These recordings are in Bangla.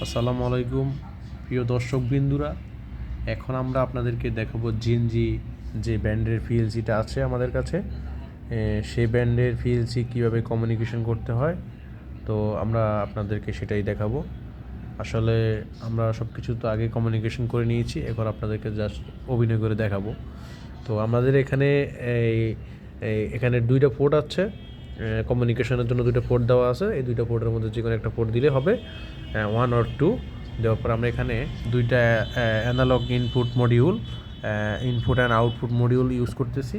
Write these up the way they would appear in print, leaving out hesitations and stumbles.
আসসালামু আলাইকুম প্রিয় দর্শকবৃন্দুরা। এখন আমরা আপনাদেরকে দেখাবো জিএনজি যে ব্যান্ডের পিএলসিটা আছে আমাদের কাছে, সেই ব্যান্ডের পিএলসি কীভাবে কমিউনিকেশন করতে হয়। তো আমরা আপনাদেরকে সেটাই দেখাবো। আসলে আমরা সব কিছু তো আগে কমিউনিকেশন করে নিয়েছি, এখন আপনাদেরকে জাস্ট অভিনয় করে দেখাবো। তো আমাদের এখানে এখানে দুইটা পোর্ট আছে, কমিউনিকেশনের জন্য দুইটা পোর্ট দেওয়া আছে। এই দুইটা পোর্টের মধ্যে যে কোনো একটা পোর্ট দিলে হবে, 1 or 2 দেওয়ার পর আমরা এখানে দুইটা analogue input module, input and output module use করতেছি।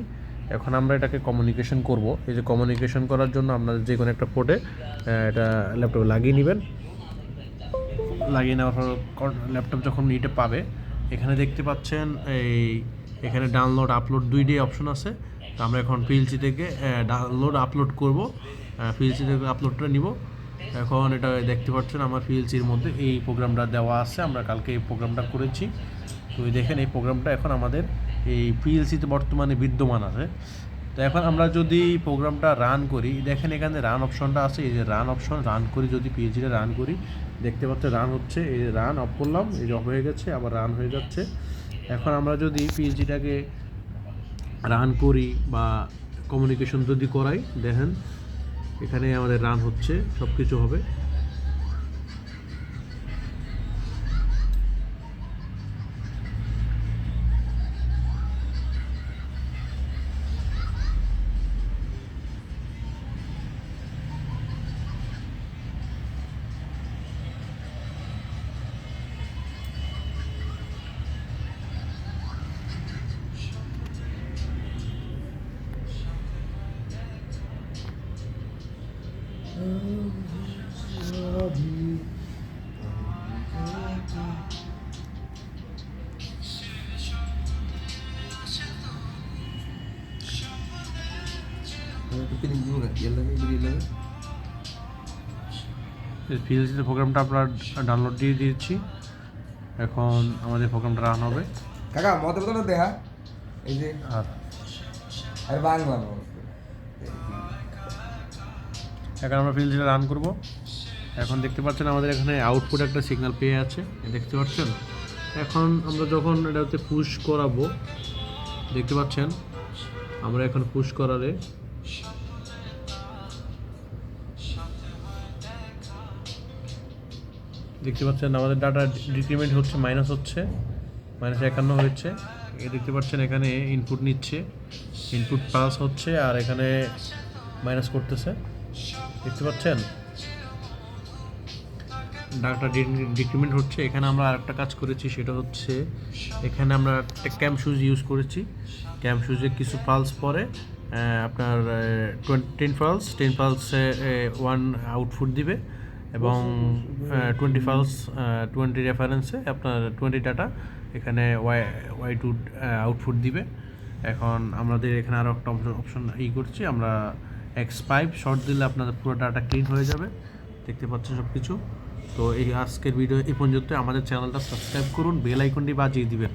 এখন আমরা এটাকে কমিউনিকেশন করব। এই যে কমিউনিকেশন করার জন্য আপনাদের যে কোনো একটা পোর্টে এটা ল্যাপটপে লাগিয়ে নেবেন। লাগিয়ে নেওয়ার পর ল্যাপটপ যখন এটা পাবে, এখানে দেখতে পাচ্ছেন এখানে ডাউনলোড আপলোড দুইটাই অপশন আছে। তো আমরা এখন পিএলসি থেকে ডাউনলোড আপলোড করব, পিএলসি থেকে আপলোডটা নিব। এখন এটা দেখতে পাচ্ছেন আমার পিএলসির মধ্যে এই প্রোগ্রামটা দেওয়া আছে, আমরা কালকে এই প্রোগ্রামটা করেছি। তো দেখেন এই প্রোগ্রামটা এখন আমাদের এই পিএলসিতে বর্তমানে বিদ্যমান আছে। তো এখন আমরা যদি প্রোগ্রামটা রান করি, দেখেন এখানে রান অপশনটা আছে। এই যে রান অপশন, রান করি, যদি পিএলসিটা রান করি দেখতে পাচ্ছেন রান হচ্ছে। এই যে রান অফ করলাম, এই যে অফ হয়ে গেছে, আবার রান হয়ে যাচ্ছে। এখন আমরা যদি পিএলসিটাকে রান করি বা কমিউনিকেশন যদি করাই, দেখেন এখানে আমাদের রান হচ্ছে, সব কিছু হবে। পিএলসিতে প্রোগ্রামটা আপনার ডাউনলোড দিয়ে দিয়েছি। এখন আমাদের প্রোগ্রামটা রান হবে। কাকা মতে বলতে দেখা এই যে আর বাংলা এখন আমরা পিএলসিটা রান করব। এখন দেখতে পাচ্ছেন আমাদের এখানে আউটপুট একটা সিগন্যাল পেয়ে আছে, দেখতে পাচ্ছেন। এখন আমরা যখন এটাতে পুশ করাবো, দেখতে পাচ্ছেন আমরা এখন পুশ করালে দেখতে পাচ্ছেন আমাদের ডাটা ডিক্রিমেন্ট হচ্ছে, মাইনাস হচ্ছে, -51 হয়েছে। দেখতে পাচ্ছেন এখানে ইনপুট নিচ্ছে, ইনপুট প্লাস হচ্ছে, আর এখানে মাইনাস করতেছে, দেখতে পাচ্ছেন ডাটা ডিক্রিমেন্ট হচ্ছে। এখানে আমরা আরেকটা কাজ করেছি, সেটা হচ্ছে এখানে আমরা একটা ক্যাম্প সুইচ ইউজ করেছি। ক্যাম্প সুইচে কিছু পালস পরে আপনার 10 পালসে 1 আউটপুট দিবে, এবং 20 পালস 20 রেফারেন্সে আপনার 20 ডাটা এখানে Y2 আউটপুট দিবে। এখন আমাদের এখানে আরও একটা অপশন করছি আমরা, X5 শর্ট দিলে আপনাদের পুরো ডাটা ক্লিন হয়ে যাবে, দেখতে পাচ্ছেন সব কিছু। তো এই আজকের ভিডিও এই পর্যন্ত। আমাদের চ্যানেলটা সাবস্ক্রাইব করুন, বেল আইকনটি বাজিয়ে দিবেন।